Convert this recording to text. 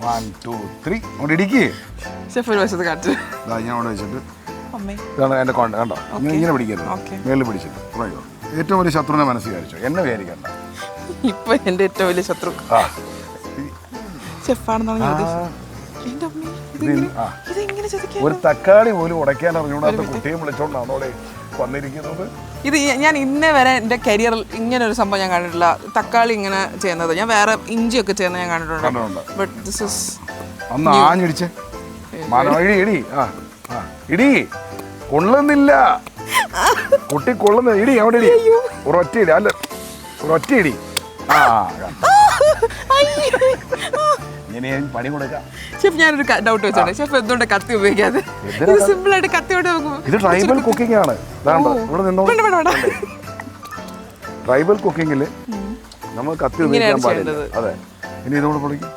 1 2 3 അങ്ങോട്ട് ഇടിക്ക്. ഷെഫ് ഒരു വശത്ത് കാറ്റ്. ഞാൻ അവിടെ വെച്ചിട്ട് അമ്മേ ഇതാണ് എൻ്റെ കോണ്ട കണ്ടോ. ഇങ്ങനെ പിടിക്കരുത്, മേളിൽ പിടിച്ചിട്ട്. ഏറ്റവും വലിയ ശത്രുവിനെ മനസ്സിൽ വിചാരിച്ചോ, എന്നെ വിചാരിക്കണ്ട. ഇപ്പൊ എന്റെ ഏറ്റവും വലിയ ശത്രു ആ ഷെഫാണെന്നാണ് ഞാൻ ഉദ്ദേശിച്ചത്. എന്റെ അമ്മേ, ഇതെങ്ങനെ ചതിക്കാൻ? ഒരു തക്കാളി പോലും ഉടയ്ക്കാൻ അറിഞ്ഞൂടാത്ത കുട്ടിയെ വിളിച്ചോണ്ടാണോ അവിടെ വന്നിരിക്കുന്നത്? ഇത് ഞാൻ ഇന്നേ വരെ എൻ്റെ കരിയറിൽ ഇങ്ങനെ ഒരു സംഭവം ഞാൻ കണ്ടിട്ടില്ല. തക്കാളി ഇങ്ങനെ ചെയ്യുന്നത് ഞാൻ വേറെ ഇഞ്ചിയൊക്കെ ചെയ്യുന്നത് ഞാൻ കണ്ടിട്ടുണ്ട്. ബട്ട് ദിസ് ഇസ് അന്ന് ആഞ്ഞിടിച്ച് ഇടി ഇടി ആ ആ ഇടി കൊള്ളുന്നില്ല കുട്ടി കൊള്ളുന്ന ഇടി അവിടെ ഇടി. ഒരൊറ്റ ഇടി അല്ല ഒരൊറ്റ ഇടി. ആ ഇങ്ങനെ പണി കൊടുക്കാം. ഷെഫ് ഞാനൊരു ഡൗട്ട് വെച്ചോട്ടെ, ഷെഫ് എന്തുകൊണ്ട് കത്തി ഉപയോഗിക്കാതെ? ഇത് സിമ്പിൾ ആയിട്ട് കത്തിയോടെ ഇത് ട്രൈബൽ കുക്കിംഗ് ആണ്. ഇവിടെ നിന്നോ ട്രൈബൽ കുക്കിങ്ങില് നമ്മൾ കത്തി ഉപയോഗിക്കാൻ പാടില്ല. അതെ, ഇനി ഇതുകൊണ്ട് പൊളിക്കും.